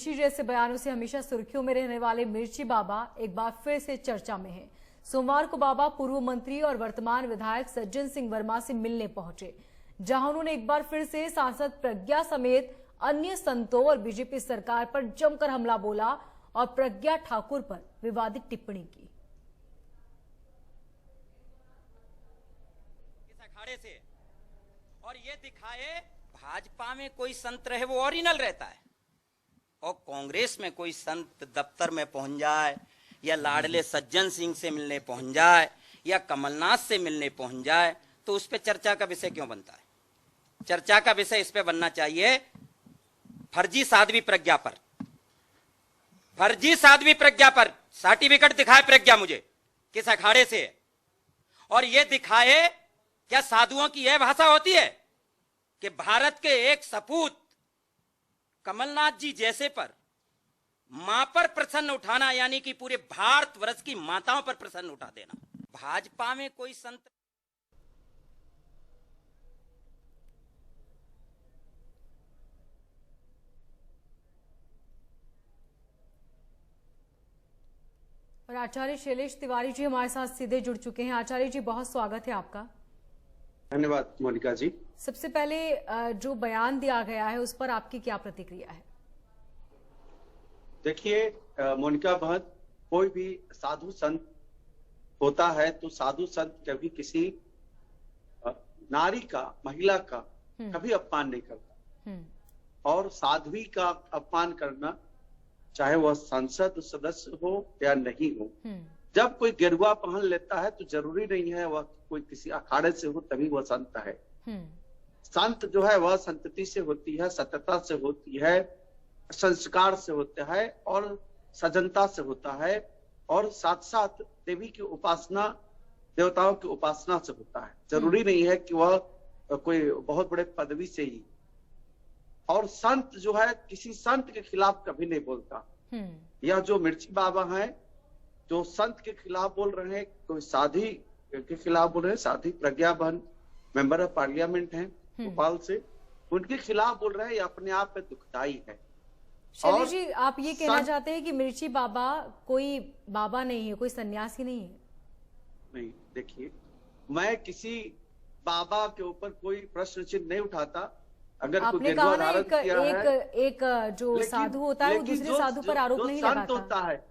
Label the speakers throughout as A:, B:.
A: मिर्ची जैसे बयानों से हमेशा सुर्खियों में रहने वाले मिर्ची बाबा एक बार फिर से चर्चा में हैं। सोमवार को बाबा पूर्व मंत्री और वर्तमान विधायक सज्जन सिंह वर्मा से मिलने पहुंचे, जहां उन्होंने एक बार फिर से सांसद प्रज्ञा समेत अन्य संतों और बीजेपी सरकार पर जमकर हमला बोला और प्रज्ञा ठाकुर पर विवादित टिप्पणी की।
B: इस अखाड़े से और ये दिखाए भाजपा में कोई संत रहे वो ओरिजिनल रहता है, और कांग्रेस में कोई संत दफ्तर में पहुंच जाए या लाडले सज्जन सिंह से मिलने पहुंच जाए या कमलनाथ से मिलने पहुंच जाए तो उस पर चर्चा का विषय क्यों बनता है? चर्चा का विषय इस पे बनना चाहिए फर्जी साध्वी प्रज्ञा पर। फर्जी साध्वी प्रज्ञा पर सर्टिफिकेट दिखाए प्रज्ञा मुझे किस अखाड़े से है, और ये दिखाए क्या साधुओं की यह भाषा होती है कि भारत के एक सपूत कमलनाथ जी जैसे पर मां पर प्रश्न उठाना, यानी कि पूरे भारतवर्ष की माताओं पर प्रश्न उठा देना। भाजपा में कोई संत
A: और आचार्य शैलेश तिवारी जी हमारे साथ सीधे जुड़ चुके हैं। आचार्य जी, बहुत स्वागत है आपका।
C: धन्यवाद मोनिका जी।
A: सबसे पहले जो बयान दिया गया है उस पर आपकी क्या प्रतिक्रिया है?
C: देखिए मोनिका बहन, कोई भी साधु संत होता है तो साधु संत कभी किसी नारी का, महिला का कभी अपमान नहीं करता, और साध्वी का अपमान करना चाहे वह संसद सदस्य हो या नहीं हो, जब कोई गेरुआ पहन लेता है तो जरूरी नहीं है वह कोई किसी अखाड़े से हो तभी वह संत है। संत जो है वह संतति से होती है, सत्यता से होती है, संस्कार से होता है और सजनता से होता है, और साथ साथ देवी की उपासना, देवताओं की उपासना से होता है। जरूरी नहीं है कि वह कोई बहुत बड़े पदवी से ही। और संत जो है किसी संत के खिलाफ कभी नहीं बोलता। यह जो मिर्ची बाबा हैं जो संत के खिलाफ बोल रहे हैं, कोई साध्वी के खिलाफ बोल रहे हैं, साध्वी प्रज्ञा बहन मेंबर ऑफ पार्लियामेंट हैं भोपाल से, उनके खिलाफ बोल रहे हैं, ये अपने आप में दुखदाई है।
A: शैलेश जी, आप ये कहना चाहते हैं कि मिर्ची बाबा कोई बाबा नहीं है, कोई सन्यासी नहीं है?
C: नहीं, देखिए मैं किसी बाबा के ऊपर कोई प्रश्न चिन्ह नहीं उठाता। अगर
A: आपने कहा ना एक जो साधु होता है वो दूसरे साधु पर आरोप नहीं लगाता।
C: होता है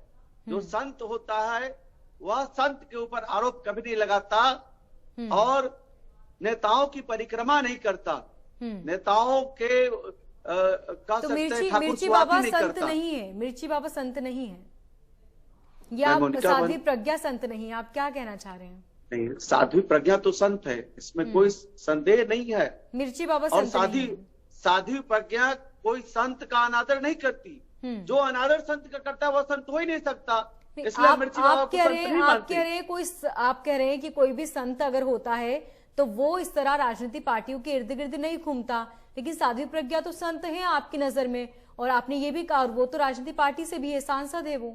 C: जो संत होता है वह संत के ऊपर आरोप कभी नहीं लगाता, और नेताओं की परिक्रमा नहीं करता, नेताओं के
A: तो मिर्ची बाबा संत नहीं है? मिर्ची बाबा संत नहीं है या साध्वी प्रज्ञा संत नहीं है? आप क्या कहना चाह रहे हैं?
C: नहीं, साध्वी प्रज्ञा तो संत है, इसमें कोई संदेह नहीं है।
A: मिर्ची बाबा
C: और
A: संत
C: साध्वी प्रज्ञा कोई संत का अनादर नहीं करती। जो अनादर संत का करता है वह संत हो ही नहीं सकता। इसलिए मिर्ची बाबा को संत नहीं मानते।
A: आप कह रहे हैं कि कोई भी संत अगर होता है तो वो इस तरह राजनीतिक पार्टियों के इर्द गिर्द नहीं घूमता, लेकिन साध्वी प्रज्ञा तो संत है आपकी नजर में, और आपने ये भी कहा वो तो राजनीतिक पार्टी से भी है, सांसद है वो।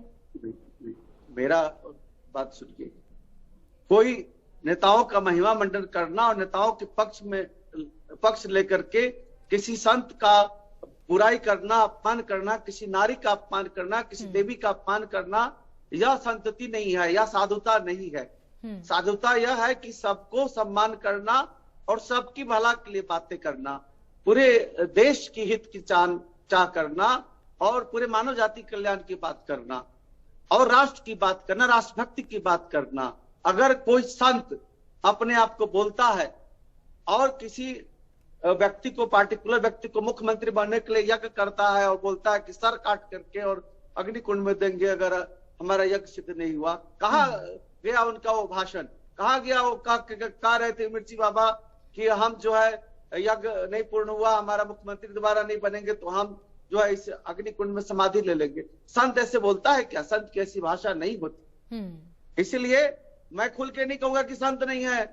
C: मेरा बात सुनिए, कोई नेताओं का महिमा मंडन करना और नेताओं के पक्ष लेकर के किसी संत का बुराई करना, अपमान करना, किसी नारी का अपमान करना, किसी देवी का अपमान करना, यह संतति नहीं है, यह साधुता नहीं है। साधुता यह है कि सबको सम्मान करना और सबकी भला के लिए बातें करना, पूरे देश की हित की चाह करना, और पूरे मानव जाति कल्याण की बात करना, और राष्ट्र की बात करना, राष्ट्रभक्ति की बात करना। अगर कोई संत अपने आप को बोलता है और किसी व्यक्ति को, पार्टिकुलर व्यक्ति को मुख्यमंत्री बनने के लिए यज्ञ करता है और बोलता है कि सर काट करके और अग्निकुंड में देंगे अगर हमारा यज्ञ सिद्ध नहीं हुआ, कहाँ गया उनका वो भाषण? कहाँ गया वो? कह रहे थे मिर्ची बाबा कि हम जो है यज्ञ नहीं पूर्ण हुआ, हमारा मुख्यमंत्री दोबारा नहीं बनेंगे तो हम जो है इस अग्निकुंड में समाधि ले लेंगे। संत ऐसे बोलता है क्या? संत की ऐसी भाषा नहीं होती। इसलिए मैं खुल के नहीं कहूंगा कि संत नहीं है,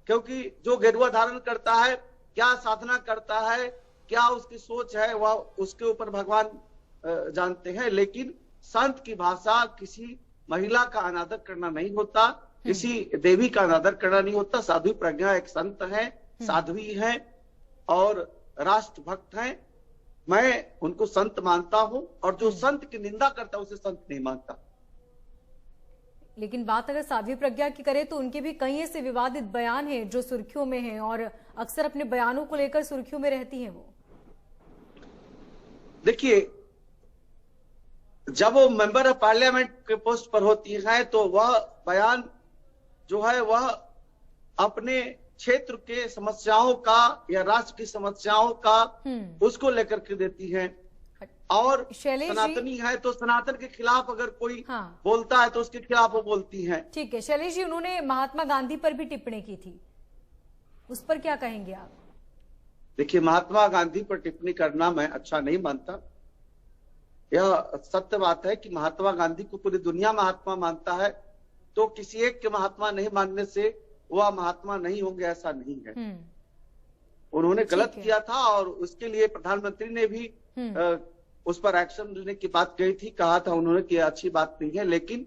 C: क्योंकि जो गेरुआ धारण करता है, क्या साधना करता है, क्या उसकी सोच है, वह उसके ऊपर भगवान जानते हैं। लेकिन संत की भाषा किसी महिला का अनादर करना नहीं होता, किसी देवी का अनादर करना नहीं होता। साध्वी प्रज्ञा एक संत है, साध्वी है और राष्ट्रभक्त हैं, मैं उनको संत मानता हूं, और जो संत की निंदा करता है उसे संत नहीं मानता।
A: लेकिन बात अगर साध्वी प्रज्ञा की करें तो उनके भी कई ऐसे विवादित बयान हैं जो सुर्खियों में हैं, और अक्सर अपने बयानों को लेकर सुर्खियों में रहती हैं वो। देखिए,
C: जब वो मेंबर ऑफ पार्लियामेंट के पोस्ट पर होती है तो वह बयान जो है वह अपने क्षेत्र के समस्याओं का या राष्ट्र की समस्याओं का उसको लेकर के देती है, और सनातनी है तो सनातन के खिलाफ अगर कोई बोलता है तो उसके खिलाफ वो बोलती है।
A: ठीक है शैलेश जी, उन्होंने महात्मा गांधी पर भी टिप्पणी की थी, उस पर क्या कहेंगे आप?
C: देखिए, महात्मा गांधी पर टिप्पणी करना मैं अच्छा नहीं मानता। यह सत्य बात है कि महात्मा गांधी को पूरी दुनिया महात्मा मानता है, तो किसी एक के महात्मा नहीं मानने से वह महात्मा नहीं होंगे ऐसा नहीं है। उन्होंने गलत किया था और उसके लिए प्रधानमंत्री ने भी उस पर एक्शन लेने की बात कही थी, कहा था उन्होंने कि अच्छी बात नहीं है, लेकिन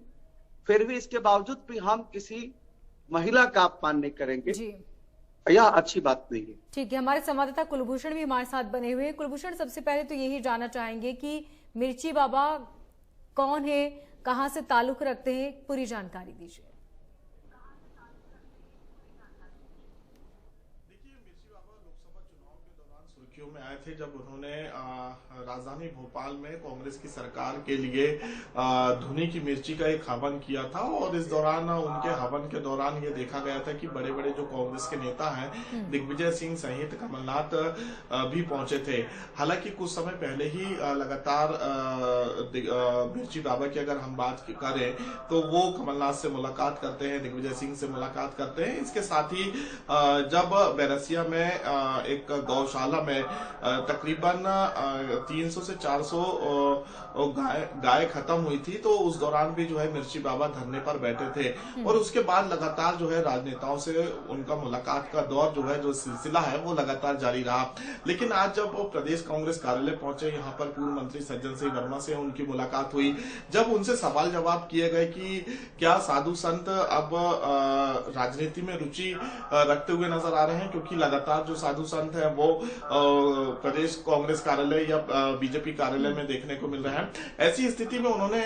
C: फिर भी इसके बावजूद भी हम किसी महिला का अपमान नहीं करेंगे जी। यह अच्छी बात नहीं है।
A: ठीक है, हमारे संवाददाता कुलभूषण भी हमारे साथ बने हुए हैं। कुलभूषण, सबसे पहले तो यही जानना चाहेंगे कि मिर्ची बाबा कौन है, कहां से ताल्लुक रखते हैं, पूरी जानकारी दीजिए।
D: में आए थे जब उन्होंने राजधानी भोपाल में कांग्रेस की सरकार के लिए धुनी की मिर्ची का एक हवन किया था, और इस दौरान उनके हवन के दौरान ये देखा गया था कि बड़े बड़े जो कांग्रेस के नेता हैं दिग्विजय सिंह सहित कमलनाथ भी पहुंचे थे। हालांकि कुछ समय पहले ही लगातार मिर्ची बाबा की अगर हम बात करें तो वो कमलनाथ से मुलाकात करते हैं, दिग्विजय सिंह से मुलाकात करते हैं। इसके साथ ही जब बैरसिया में एक गौशाला में तकरीबन 300 से 400 गाय खत्म हुई थी, तो उस दौरान भी जो है मिर्ची बाबा धरने पर बैठे थे, और उसके बाद लगातार जो है राजनेताओं से उनका मुलाकात का दौर जो है, जो सिलसिला है वो लगातार जारी रहा। लेकिन आज जब वो प्रदेश कांग्रेस कार्यालय पहुंचे, यहाँ पर पूर्व मंत्री सज्जन सिंह वर्मा से उनकी मुलाकात हुई। जब उनसे सवाल जवाब किए गए कि क्या साधु संत अब राजनीति में रुचि रखते हुए नजर आ रहे हैं, क्योंकि लगातार जो साधु संत है वो प्रदेश कांग्रेस कार्यालय या बीजेपी कार्यालय में देखने को मिल रहे हैं। ऐसी स्थिति में उन्होंने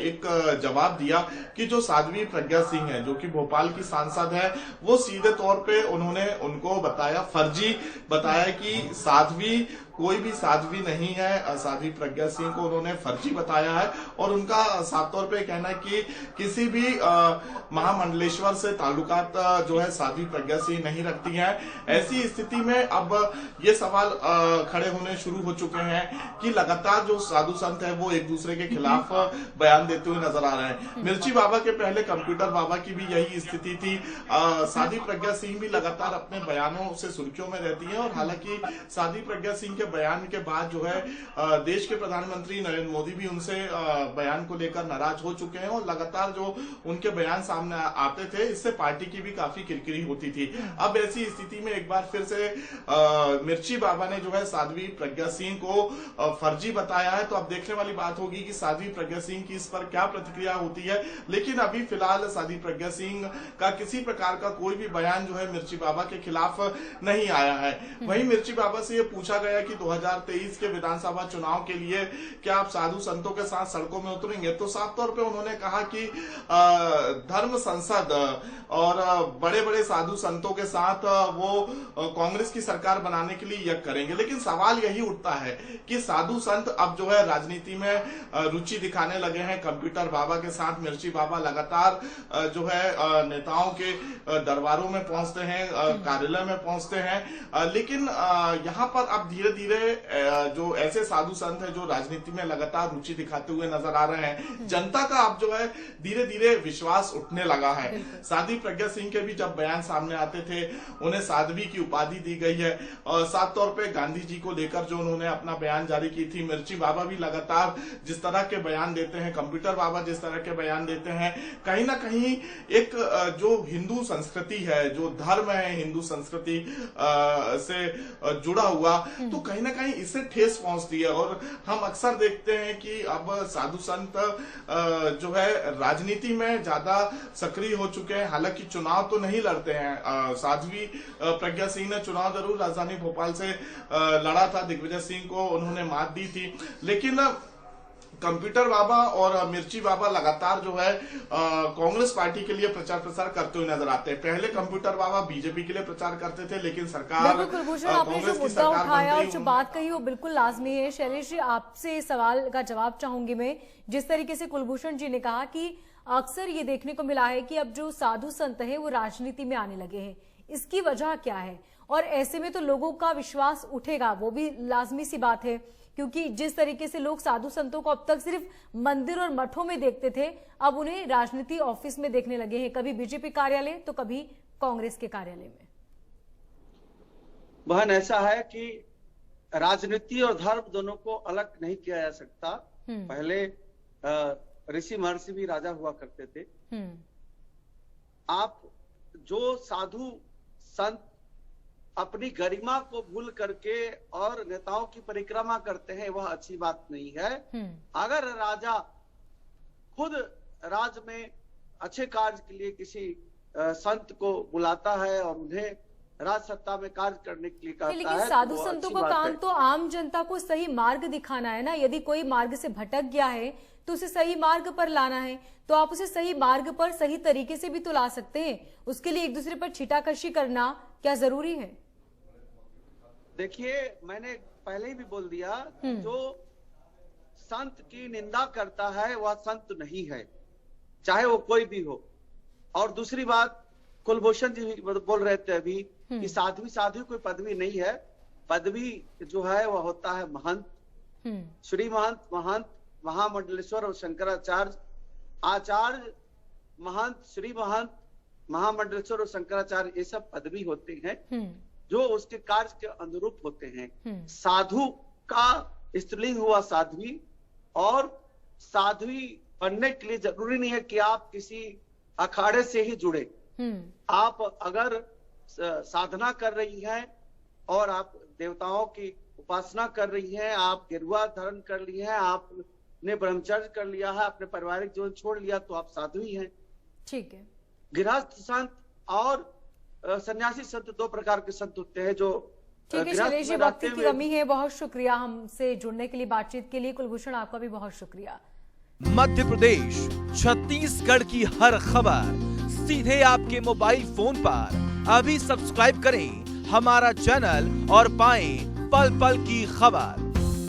D: एक जवाब दिया कि जो साध्वी प्रज्ञा सिंह है, जो कि भोपाल की सांसद है, वो सीधे तौर पे उन्होंने उनको बताया, फर्जी बताया कि साध्वी कोई भी साध्वी नहीं है। साध्वी प्रज्ञा सिंह को उन्होंने फर्जी बताया है, और उनका साफ तौर पे कहना है कि किसी भी महामंडलेश्वर से ताल्लुकात जो है साध्वी प्रज्ञा सिंह नहीं रखती हैं। ऐसी स्थिति में अब ये सवाल खड़े होने शुरू हो चुके हैं कि लगातार जो साधु संत है वो एक दूसरे के खिलाफ बयान देते हुए नजर आ रहे हैं। मिर्ची बाबा के पहले कंप्यूटर बाबा की भी यही स्थिति थी। साध्वी प्रज्ञा सिंह भी लगातार अपने बयानों से सुर्खियों में रहती है, और हालांकि साध्वी प्रज्ञा सिंह के बयान के बाद जो है देश के प्रधानमंत्री नरेंद्र मोदी भी उनसे बयान को लेकर नाराज हो चुके हैं, और लगातार जो उनके बयान सामने आते थे इससे पार्टी की भी काफी किरकिरी होती थी। अब ऐसी स्थिति में एक बार फिर से मिर्ची बाबा ने जो है साध्वी प्रज्ञा सिंह को फर्जी बताया है, तो अब देखने वाली बात होगी कि साध्वी प्रज्ञा सिंह की इस पर क्या प्रतिक्रिया होती है। लेकिन अभी फिलहाल साध्वी प्रज्ञा सिंह का किसी प्रकार का कोई भी बयान जो है मिर्ची बाबा के खिलाफ नहीं आया है। वहीं मिर्ची बाबा से ये पूछा गया कि 2023 के विधानसभा चुनाव के लिए क्या आप साधु संतों के साथ सड़कों में उतरेंगे, तो साफ तौर पे उन्होंने कहा कि धर्म संसद और बड़े बड़े साधु संतों के साथ वो कांग्रेस की सरकार बनाने के लिए यज्ञ करेंगे। लेकिन सवाल यही उठता है कि साधु संत अब जो है राजनीति में रुचि दिखाने लगे हैं। कंप्यूटर बाबा के साथ मिर्ची बाबा लगातार जो है नेताओं के दरबारों में पहुंचते हैं, कार्यालय में पहुंचते हैं। लेकिन यहाँ पर अब धीरे धीरे जो ऐसे साधु संत है जो राजनीति में लगातार रुचि दिखाते हुए नजर आ रहे हैं, जनता का अब जो है धीरे धीरे विश्वास उठने लगा है। साध्वी प्रज्ञा सिंह के भी जब बयान सामने आते थे उन्हें साध्वी की उपाधि दी गई है, और साफ तौर पे गांधी जी को लेकर जो उन्होंने अपना बयान जारी की थी। मिर्ची बाबा भी लगातार जिस तरह के बयान देते हैं, कंप्यूटर बाबा जिस तरह के बयान देते हैं, कहीं ना कहीं एक जो हिंदू संस्कृति है, जो धर्म है हिंदू संस्कृति से जुड़ा हुआ, तो कहीं ना कहीं इससे ठेस पहुंचती है। और हम अक्सर देखते हैं कि अब साधु संत जो है राजनीति में ज्यादा सक्रिय हो चुके हैं। हालांकि चुनाव तो नहीं लड़ते हैं। साध्वी प्रज्ञा सिंह ने चुनाव जरूर राजधानी भोपाल से लड़ा था, दिग्विजय सिंह को उन्होंने मात दी थी, लेकिन कंप्यूटर बाबा और मिर्ची बाबा लगातार जो है कांग्रेस पार्टी के लिए प्रचार प्रसार करते हुए नजर आते हैं। पहले कंप्यूटर बाबा बीजेपी के लिए प्रचार करते थे, लेकिन सरकार
A: कुलभूषण, आपने जो मुद्दा उठाया और जो बात कही वो बिल्कुल लाजमी है। शैलेश जी, आपसे सवाल का जवाब चाहूंगी मैं। जिस तरीके से कुलभूषण जी ने कहा कि अक्सर ये देखने को मिला है कि अब जो साधु संत है वो राजनीति में आने लगे हैं, इसकी वजह क्या है? और ऐसे में तो लोगों का विश्वास उठेगा, वो भी लाजमी सी बात है, क्योंकि जिस तरीके से लोग साधु संतों को अब तक सिर्फ मंदिर और मठों में देखते थे, अब उन्हें राजनीति ऑफिस में देखने लगे हैं, कभी बीजेपी कार्यालय तो कभी कांग्रेस के कार्यालय में।
C: बहन, ऐसा है कि राजनीति और धर्म दोनों को अलग नहीं किया जा सकता। पहले ऋषि महर्षि भी राजा हुआ करते थे। आप जो साधु संत अपनी गरिमा को भूल करके और नेताओं की परिक्रमा करते हैं, वह अच्छी बात नहीं है। अगर राजा खुद राज में अच्छे कार्य के लिए किसी संत को बुलाता है और उन्हें राज सत्ता में कार्य करने के लिए कहता है,
A: लेकिन साधु संतों का काम तो आम जनता को सही मार्ग दिखाना है ना। यदि कोई मार्ग से भटक गया है तो उसे सही मार्ग पर लाना है, तो आप उसे सही मार्ग पर सही तरीके से भी तो ला सकते हैं। उसके लिए एक दूसरे पर छीटाकशी करना क्या जरूरी है?
C: देखिए, मैंने पहले ही भी बोल दिया, जो संत की निंदा करता है वह संत नहीं है, चाहे वो कोई भी हो। और दूसरी बात, कुलभूषण जी बोल रहे थे अभी कि साध्वी कोई पदवी नहीं है। पदवी जो है वह होता है महंत, श्री महंत, महामंडलेश्वर और शंकराचार्य, आचार्य, महंत, श्री महंत, महामंडलेश्वर और शंकराचार्य, ये सब पदवी होते हैं जो उसके कार्य के अनुरूप होते हैं। साधु का स्त्रीलिंग हुआ साध्वी, और साध्वी बनने के लिए जरूरी नहीं है कि आप किसी अखाड़े से ही जुड़े। आप अगर साधना कर रही हैं और आप देवताओं की उपासना कर रही हैं, आप गेरुआ धारण कर ली हैं, आपने ब्रह्मचर्य कर लिया है, अपने पारिवारिक जीवन छोड़ लिया, तो आप साधु ही हैं।
A: ठीक है।
C: गृहस्थ संत और सन्यासी संत दो प्रकार के संत होते हैं जो
A: ठीक है। शैलेश जी, वक्त की कमी है, बहुत शुक्रिया हमसे जुड़ने के लिए, बातचीत के लिए। कुलभूषण, आपका भी बहुत शुक्रिया।
E: मध्य प्रदेश, छत्तीसगढ़ की हर खबर सीधे आपके मोबाइल फोन पर। अभी सब्सक्राइब करें हमारा चैनल और पाएं पल पल की खबर।